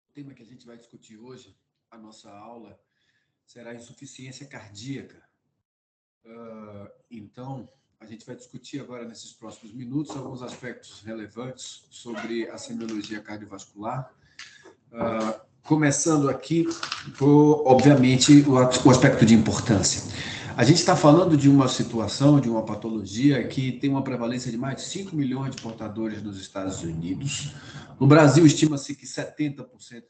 O tema que a gente vai discutir hoje, a nossa aula, será insuficiência cardíaca. Então, a gente vai discutir agora, nesses próximos minutos, alguns aspectos relevantes sobre a semiologia cardiovascular. Começando aqui por, obviamente, o aspecto de importância. A gente está falando de uma situação, de uma patologia que tem uma prevalência de mais de 5 milhões de portadores nos Estados Unidos. No Brasil, estima-se que 70%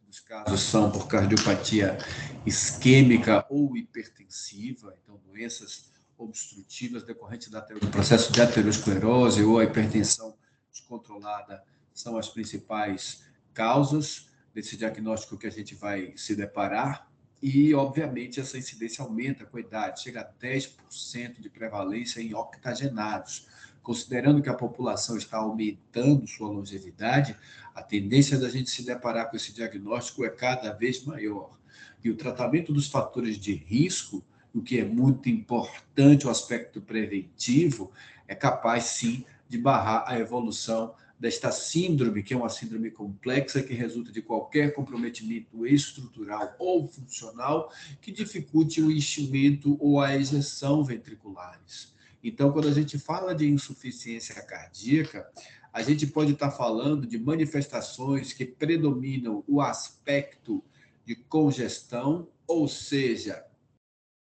dos casos são por cardiopatia isquêmica ou hipertensiva, então doenças obstrutivas decorrentes do processo de aterosclerose ou a hipertensão descontrolada são as principais causas desse diagnóstico que a gente vai se deparar. E, obviamente, essa incidência aumenta com a idade, chega a 10% de prevalência em octogenários. Considerando que a população está aumentando sua longevidade, a tendência da gente se deparar com esse diagnóstico é cada vez maior. E o tratamento dos fatores de risco, o que é muito importante, o aspecto preventivo, é capaz, sim, de barrar a evolução desta síndrome, que é uma síndrome complexa que resulta de qualquer comprometimento estrutural ou funcional que dificulte o enchimento ou a ejeção ventriculares. Então, quando a gente fala de insuficiência cardíaca, a gente pode estar falando de manifestações que predominam o aspecto de congestão, ou seja,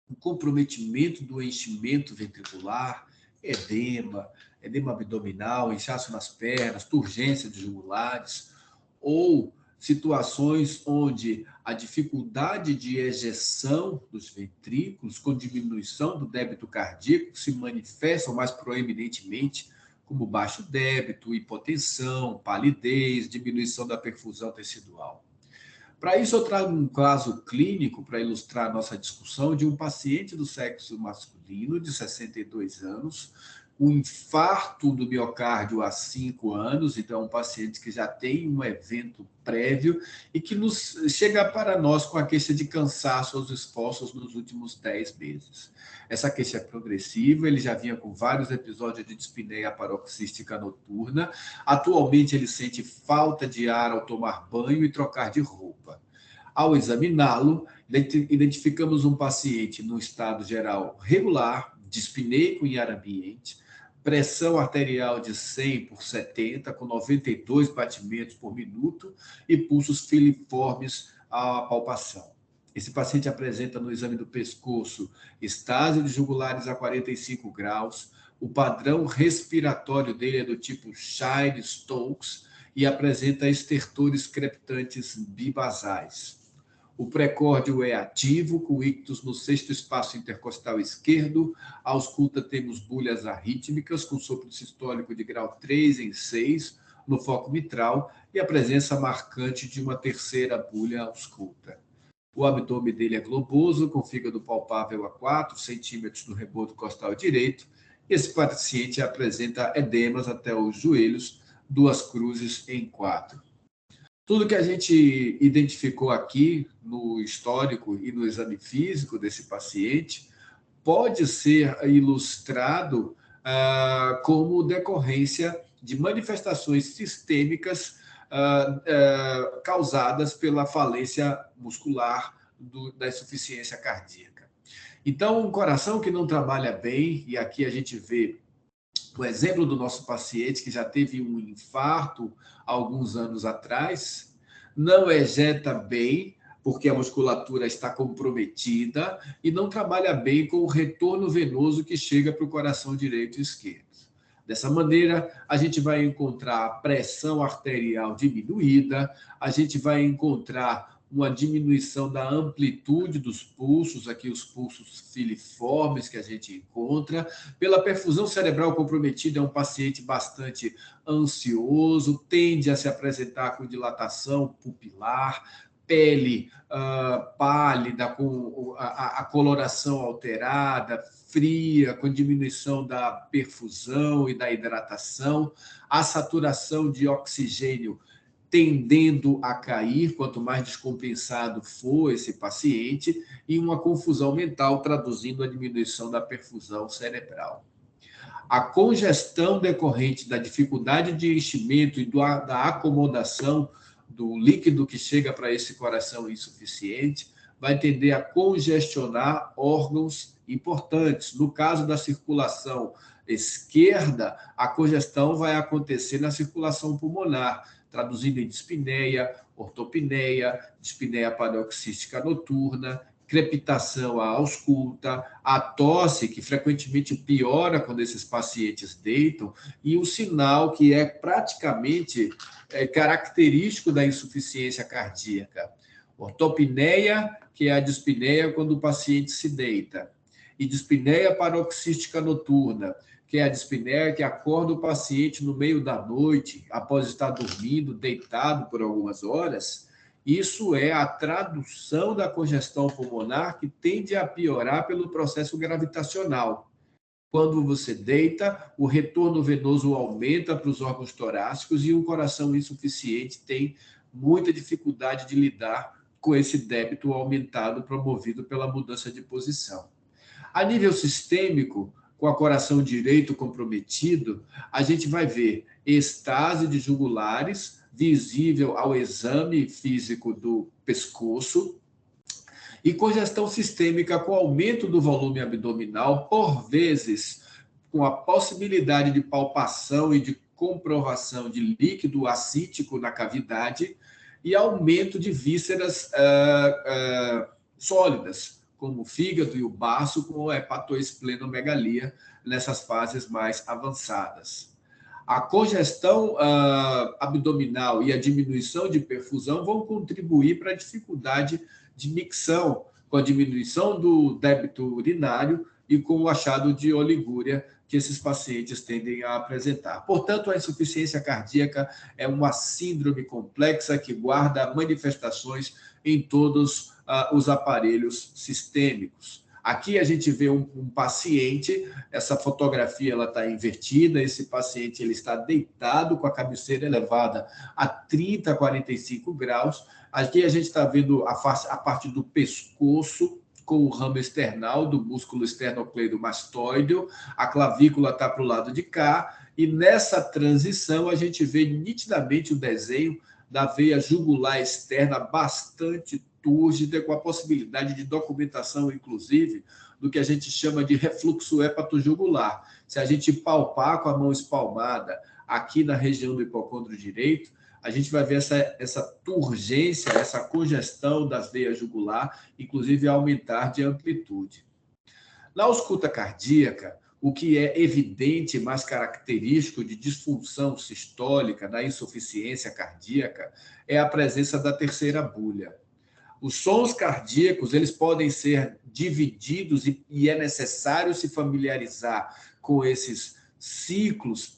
o comprometimento do enchimento ventricular, edema abdominal, inchaço nas pernas, turgência de jugulares, ou situações onde a dificuldade de ejeção dos ventrículos, com diminuição do débito cardíaco, se manifestam mais proeminentemente como baixo débito, hipotensão, palidez, diminuição da perfusão tecidual. Para isso, eu trago um caso clínico para ilustrar a nossa discussão de um paciente do sexo masculino de 62 anos, com infarto do miocárdio há 5 anos, então é um paciente que já tem um evento prévio e que chega para nós com a queixa de cansaço aos esforços nos últimos 10 meses. Essa queixa é progressiva, ele já vinha com vários episódios de dispneia paroxística noturna. Atualmente, ele sente falta de ar ao tomar banho e trocar de roupa. Ao examiná-lo, identificamos um paciente no estado geral regular, dispneico em ar ambiente, pressão arterial de 100/70, com 92 batimentos por minuto e pulsos filiformes à palpação. Esse paciente apresenta no exame do pescoço estase de jugulares a 45 graus, o padrão respiratório dele é do tipo Shine-Stokes e apresenta estertores crepitantes bibasais. O precórdio é ativo, com ictus no sexto espaço intercostal esquerdo. A ausculta temos bulhas arrítmicas, com sopro sistólico de grau 3 em 6, no foco mitral, e a presença marcante de uma terceira bulha ausculta. O abdômen dele é globoso, com fígado palpável a 4 centímetros no reboto costal direito. Esse paciente apresenta edemas até os joelhos, 2 cruzes em 4. Tudo que a gente identificou aqui no histórico e no exame físico desse paciente pode ser ilustrado como decorrência de manifestações sistêmicas causadas pela falência muscular da insuficiência cardíaca. Então, um coração que não trabalha bem, e aqui a gente vê o exemplo do nosso paciente que já teve um infarto há alguns anos atrás, não ejeta bem, porque a musculatura está comprometida, e não trabalha bem com o retorno venoso que chega para o coração direito e esquerdo. Dessa maneira, a gente vai encontrar a pressão arterial diminuída, a gente vai encontrar uma diminuição da amplitude dos pulsos, aqui os pulsos filiformes que a gente encontra. Pela perfusão cerebral comprometida, é um paciente bastante ansioso, tende a se apresentar com dilatação pupilar, pele pálida, com a coloração alterada, fria, com diminuição da perfusão e da hidratação, a saturação de oxigênio tendendo a cair, quanto mais descompensado for esse paciente, e uma confusão mental, traduzindo a diminuição da perfusão cerebral. A congestão decorrente da dificuldade de enchimento e da acomodação do líquido que chega para esse coração insuficiente vai tender a congestionar órgãos importantes. No caso da circulação esquerda, a congestão vai acontecer na circulação pulmonar, traduzindo em dispneia, ortopneia, dispneia paroxística noturna, crepitação à ausculta, a tosse, que frequentemente piora quando esses pacientes deitam, e o sinal que é praticamente característico da insuficiência cardíaca. Ortopneia, que é a dispneia quando o paciente se deita, e dispneia paroxística noturna, que é a dispneia que acorda o paciente no meio da noite, após estar dormindo, deitado por algumas horas. Isso é a tradução da congestão pulmonar que tende a piorar pelo processo gravitacional. Quando você deita, o retorno venoso aumenta para os órgãos torácicos e o coração insuficiente tem muita dificuldade de lidar com esse débito aumentado promovido pela mudança de posição. A nível sistêmico, com o coração direito comprometido, a gente vai ver estase de jugulares, visível ao exame físico do pescoço, e congestão sistêmica com aumento do volume abdominal, por vezes com a possibilidade de palpação e de comprovação de líquido acítico na cavidade e aumento de vísceras sólidas, como o fígado e o baço, com hepatoesplenomegalia nessas fases mais avançadas. A congestão abdominal e a diminuição de perfusão vão contribuir para a dificuldade de micção, com a diminuição do débito urinário e com o achado de oligúria que esses pacientes tendem a apresentar. Portanto, a insuficiência cardíaca é uma síndrome complexa que guarda manifestações em todos os aparelhos sistêmicos. Aqui a gente vê um paciente, essa fotografia ela está invertida, esse paciente ele está deitado com a cabeceira elevada a 30 a 45 graus. Aqui a gente está vendo a parte do pescoço com o ramo external do músculo esternocleidomastoideo, a clavícula está para o lado de cá, e nessa transição a gente vê nitidamente o desenho da veia jugular externa bastante túrgida, com a possibilidade de documentação, inclusive, do que a gente chama de refluxo hepatojugular. Se a gente palpar com a mão espalmada aqui na região do hipocôndrio direito, a gente vai ver essa turgência, essa congestão das veias jugular, inclusive aumentar de amplitude. Na ausculta cardíaca, o que é evidente, mais característico de disfunção sistólica, da insuficiência cardíaca, é a presença da terceira bulha. Os sons cardíacos eles podem ser divididos e é necessário se familiarizar com esses ciclos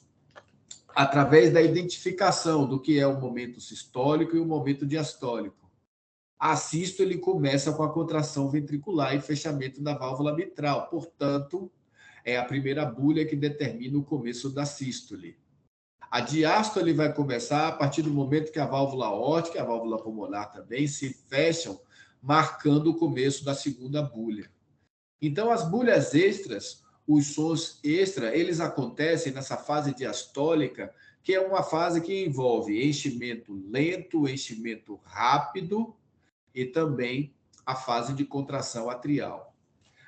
através da identificação do que é o momento sistólico e o momento diastólico. A sístole começa com a contração ventricular e fechamento da válvula mitral, portanto, é a primeira bulha que determina o começo da sístole. A diástole vai começar a partir do momento que a válvula aórtica e a válvula pulmonar também se fecham, marcando o começo da segunda bulha. Então, as bulhas extras, os sons extra, eles acontecem nessa fase diastólica, que é uma fase que envolve enchimento lento, enchimento rápido e também a fase de contração atrial.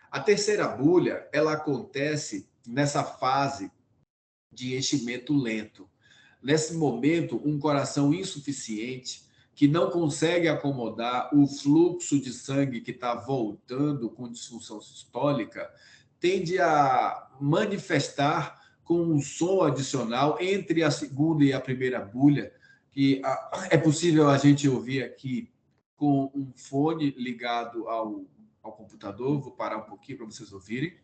A terceira bulha, ela acontece nessa fase de enchimento lento. Nesse momento, um coração insuficiente, que não consegue acomodar o fluxo de sangue que está voltando com disfunção sistólica, tende a manifestar com um som adicional entre a segunda e a primeira bulha, que é possível a gente ouvir aqui com um fone ligado ao computador. Vou parar um pouquinho para vocês ouvirem.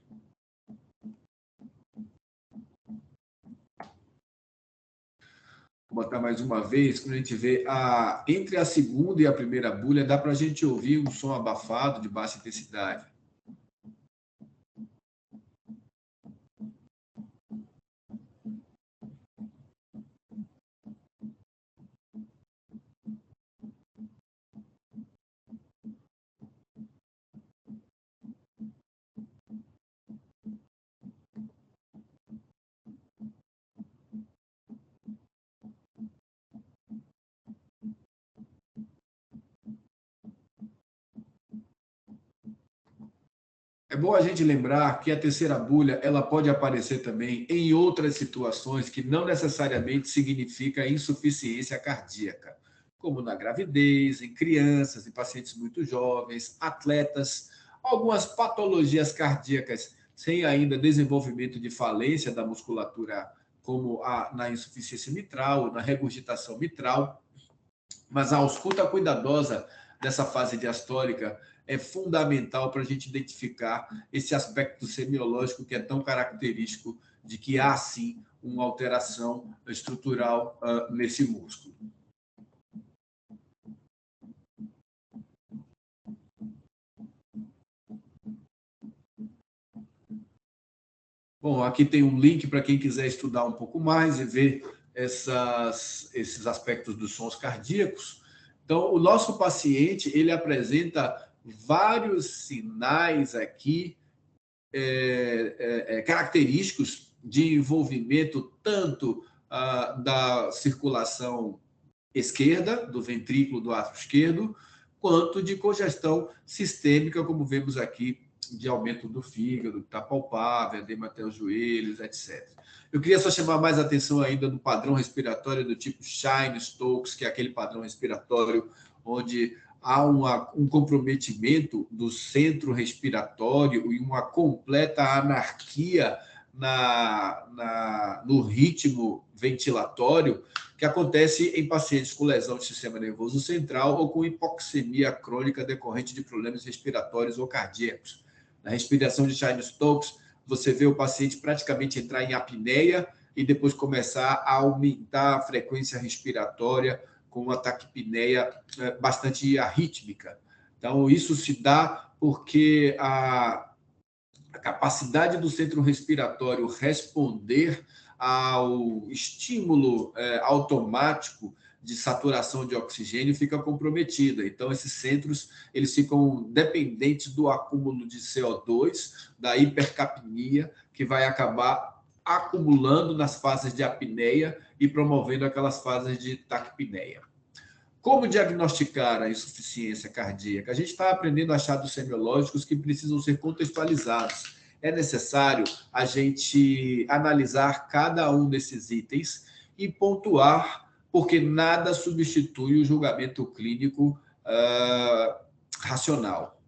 Vou botar mais uma vez, quando a gente vê entre a segunda e a primeira bulha, dá para a gente ouvir um som abafado de baixa intensidade. bom a gente lembrar que a terceira bulha ela pode aparecer também em outras situações que não necessariamente significa insuficiência cardíaca, como na gravidez, em crianças, em pacientes muito jovens, atletas, algumas patologias cardíacas sem ainda desenvolvimento de falência da musculatura, como na insuficiência mitral, na regurgitação mitral, mas a ausculta cuidadosa dessa fase diastólica é fundamental para a gente identificar esse aspecto semiológico que é tão característico de que há, sim, uma alteração estrutural nesse músculo. Bom, aqui tem um link para quem quiser estudar um pouco mais e ver esses aspectos dos sons cardíacos. Então, o nosso paciente, ele apresenta vários sinais aqui característicos de envolvimento tanto da circulação esquerda, do ventrículo do átrio esquerdo, quanto de congestão sistêmica, como vemos aqui, de aumento do fígado, que está palpável, edema até os joelhos, etc. Eu queria só chamar mais atenção ainda do padrão respiratório do tipo Chine-Stokes, que é aquele padrão respiratório onde há um comprometimento do centro respiratório e uma completa anarquia no ritmo ventilatório, que acontece em pacientes com lesão do sistema nervoso central ou com hipoxemia crônica decorrente de problemas respiratórios ou cardíacos. Na respiração de Chine-Stokes, você vê o paciente praticamente entrar em apneia e depois começar a aumentar a frequência respiratória com uma taquipneia bastante arrítmica. Então, isso se dá porque a capacidade do centro respiratório responder ao estímulo automático de saturação de oxigênio fica comprometida. Então, esses centros eles ficam dependentes do acúmulo de CO2, da hipercapnia, que vai acabar acumulando nas fases de apneia e promovendo aquelas fases de taquipneia. Como diagnosticar a insuficiência cardíaca? A gente está aprendendo achados semiológicos que precisam ser contextualizados. É necessário a gente analisar cada um desses itens e pontuar, porque nada substitui o julgamento clínico racional.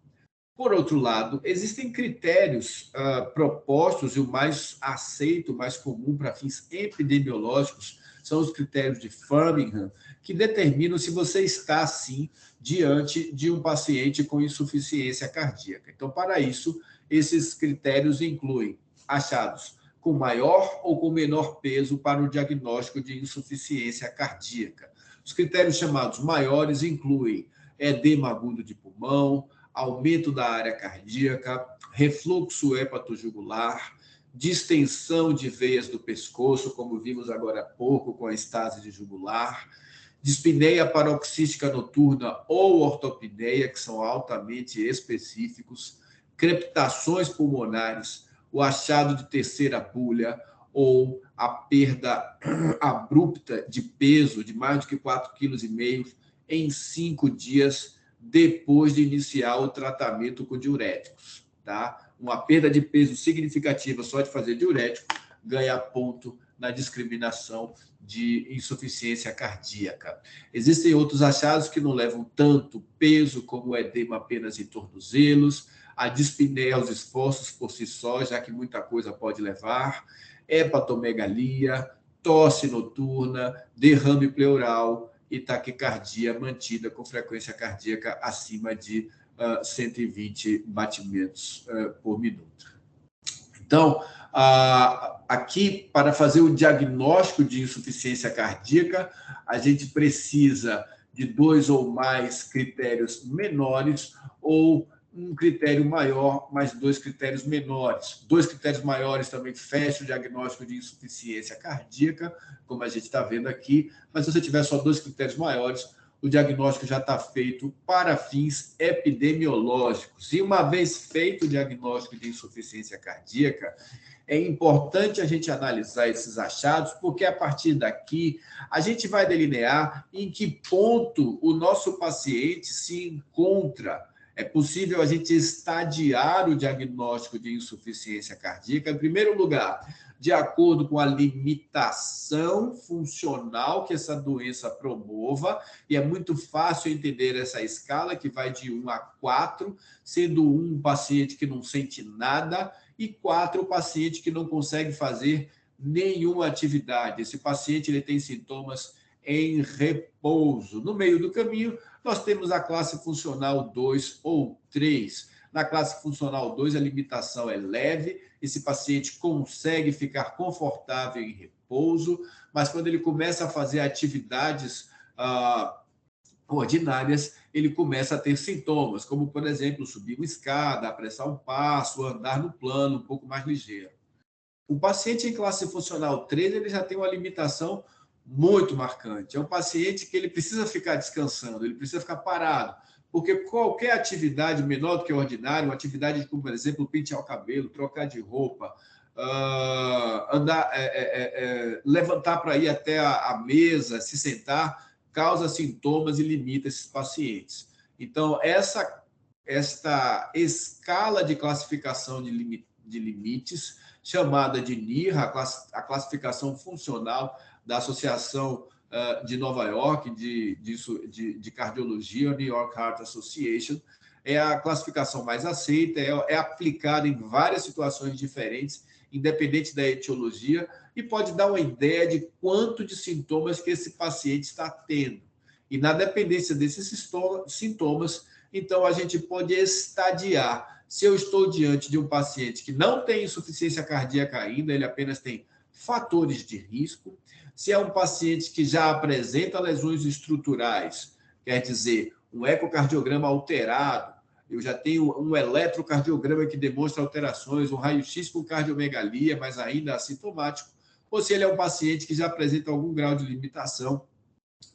Por outro lado, existem critérios propostos, e o mais aceito, o mais comum para fins epidemiológicos, são os critérios de Framingham, que determinam se você está, sim, diante de um paciente com insuficiência cardíaca. Então, para isso, esses critérios incluem achados com maior ou com menor peso para o diagnóstico de insuficiência cardíaca. Os critérios chamados maiores incluem edema agudo de pulmão, aumento da área cardíaca, refluxo hepatojugular, distensão de veias do pescoço, como vimos agora há pouco com a estase de jugular, dispneia paroxística noturna ou ortopneia, que são altamente específicos, crepitações pulmonares, o achado de terceira bulha ou a perda abrupta de peso de mais do que 4,5 kg em 5 dias depois de iniciar o tratamento com diuréticos. Tá? Uma perda de peso significativa só de fazer diurético ganha ponto na discriminação de insuficiência cardíaca. Existem outros achados que não levam tanto peso, como o edema apenas em tornozelos, a dispneia aos esforços por si só, já que muita coisa pode levar, hepatomegalia, tosse noturna, derrame pleural e taquicardia mantida com frequência cardíaca acima de 120 batimentos por minuto. Então, aqui, para fazer o diagnóstico de insuficiência cardíaca, a gente precisa de 2 ou mais critérios menores ou um critério maior, mais 2 critérios menores. 2 critérios maiores também fecham o diagnóstico de insuficiência cardíaca, como a gente está vendo aqui, mas se você tiver só 2 critérios maiores, o diagnóstico já está feito para fins epidemiológicos. E uma vez feito o diagnóstico de insuficiência cardíaca, é importante a gente analisar esses achados, porque a partir daqui a gente vai delinear em que ponto o nosso paciente se encontra É possível a gente estadiar o diagnóstico de insuficiência cardíaca, em primeiro lugar, de acordo com a limitação funcional que essa doença promova, e é muito fácil entender essa escala, que vai de 1 a 4, sendo 1 um paciente que não sente nada e 4 o paciente que não consegue fazer nenhuma atividade. Esse paciente ele tem sintomas em repouso. No meio do caminho, nós temos a classe funcional 2 ou 3. Na classe funcional 2, a limitação é leve, esse paciente consegue ficar confortável em repouso, mas quando ele começa a fazer atividades ordinárias, ele começa a ter sintomas, como, por exemplo, subir uma escada, apressar um passo, andar no plano um pouco mais ligeiro. O paciente em classe funcional 3, ele já tem uma limitação muito marcante. É um paciente que ele precisa ficar descansando, ele precisa ficar parado, porque qualquer atividade menor do que ordinária, uma atividade como, por exemplo, pentear o cabelo, trocar de roupa, andar, levantar para ir até a mesa, se sentar, causa sintomas e limita esses pacientes. Então, esta escala de classificação de limites, chamada de NIRA, a classificação funcional da Associação de Nova York de Cardiologia, New York Heart Association, é a classificação mais aceita, é aplicada em várias situações diferentes, independente da etiologia, e pode dar uma ideia de quanto de sintomas que esse paciente está tendo. E na dependência desses sintomas, então a gente pode estadiar. Se eu estou diante de um paciente que não tem insuficiência cardíaca ainda, ele apenas tem fatores de risco. Se é um paciente que já apresenta lesões estruturais, quer dizer, um ecocardiograma alterado, eu já tenho um eletrocardiograma que demonstra alterações, um raio-x com cardiomegalia, mas ainda assintomático, ou se ele é um paciente que já apresenta algum grau de limitação,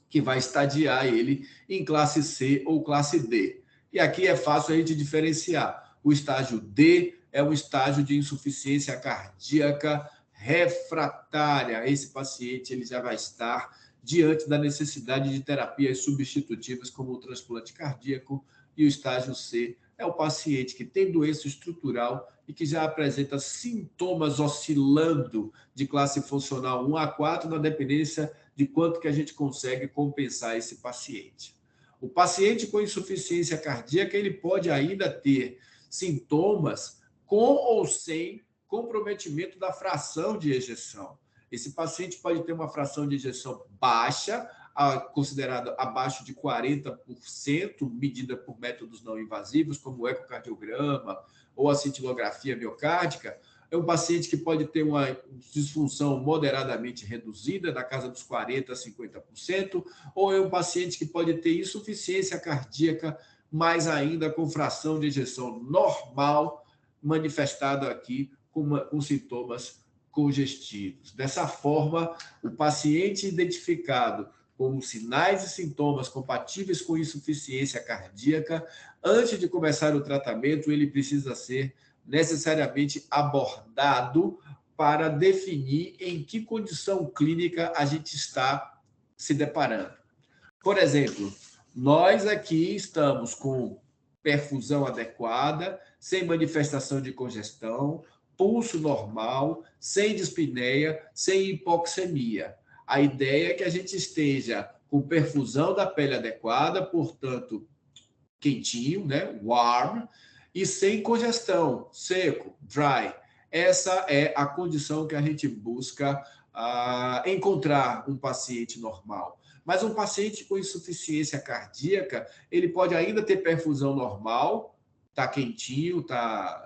que vai estadiar ele em classe C ou classe D. E aqui é fácil a gente diferenciar. O estágio D é um estágio de insuficiência cardíaca refratária. Esse paciente ele já vai estar diante da necessidade de terapias substitutivas, como o transplante cardíaco, e o estágio C é o paciente que tem doença estrutural e que já apresenta sintomas oscilando de classe funcional 1 a 4, na dependência de quanto que a gente consegue compensar esse paciente. O paciente com insuficiência cardíaca, ele pode ainda ter sintomas com ou sem comprometimento da fração de ejeção. Esse paciente pode ter uma fração de ejeção baixa, considerada abaixo de 40%, medida por métodos não invasivos, como o ecocardiograma ou a cintilografia miocárdica. É um paciente que pode ter uma disfunção moderadamente reduzida, na casa dos 40% a 50%, ou é um paciente que pode ter insuficiência cardíaca, mas ainda com fração de ejeção normal, manifestada aqui com sintomas congestivos. Dessa forma, o paciente identificado com sinais e sintomas compatíveis com insuficiência cardíaca, antes de começar o tratamento, ele precisa ser necessariamente abordado para definir em que condição clínica a gente está se deparando. Por exemplo, nós aqui estamos com perfusão adequada, sem manifestação de congestão, pulso normal, sem dispneia, sem hipoxemia. A ideia é que a gente esteja com perfusão da pele adequada, portanto, quentinho, né, warm, e sem congestão, seco, dry. Essa é a condição que a gente busca encontrar um paciente normal. Mas um paciente com insuficiência cardíaca, ele pode ainda ter perfusão normal, tá quentinho, tá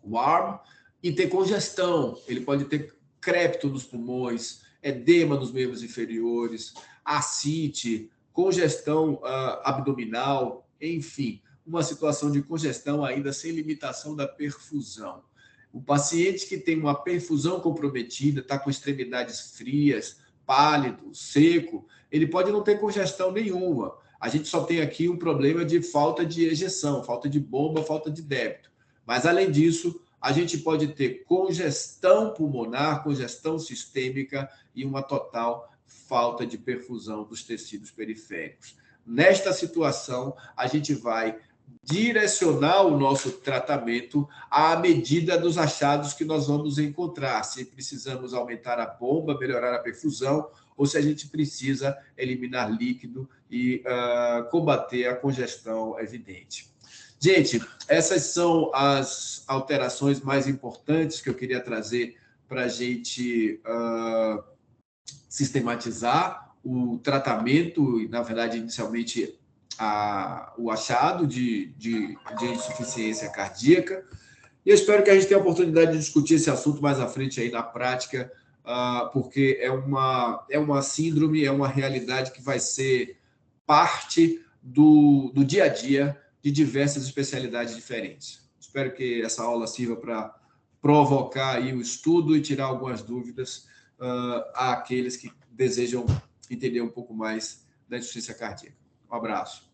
warm, e ter congestão. Ele pode ter crépito nos pulmões, edema nos membros inferiores, ascite, congestão abdominal, enfim, uma situação de congestão ainda sem limitação da perfusão. O paciente que tem uma perfusão comprometida, está com extremidades frias, pálido, seco, ele pode não ter congestão nenhuma. A gente só tem aqui um problema de falta de ejeção, falta de bomba, falta de débito. Mas, além disso, a gente pode ter congestão pulmonar, congestão sistêmica e uma total falta de perfusão dos tecidos periféricos. nesta situação, a gente vai direcionar o nosso tratamento à medida dos achados que nós vamos encontrar. Se precisamos aumentar a bomba, melhorar a perfusão, ou se a gente precisa eliminar líquido e combater a congestão evidente. Gente, essas são as alterações mais importantes que eu queria trazer para a gente sistematizar o tratamento, e, na verdade, inicialmente, o achado de insuficiência cardíaca. E eu espero que a gente tenha a oportunidade de discutir esse assunto mais à frente aí na prática, porque é uma síndrome, é uma realidade que vai ser parte do dia a dia de diversas especialidades diferentes. Espero que essa aula sirva para provocar aí o estudo e tirar algumas dúvidas àqueles que desejam entender um pouco mais da insuficiência cardíaca. Um abraço.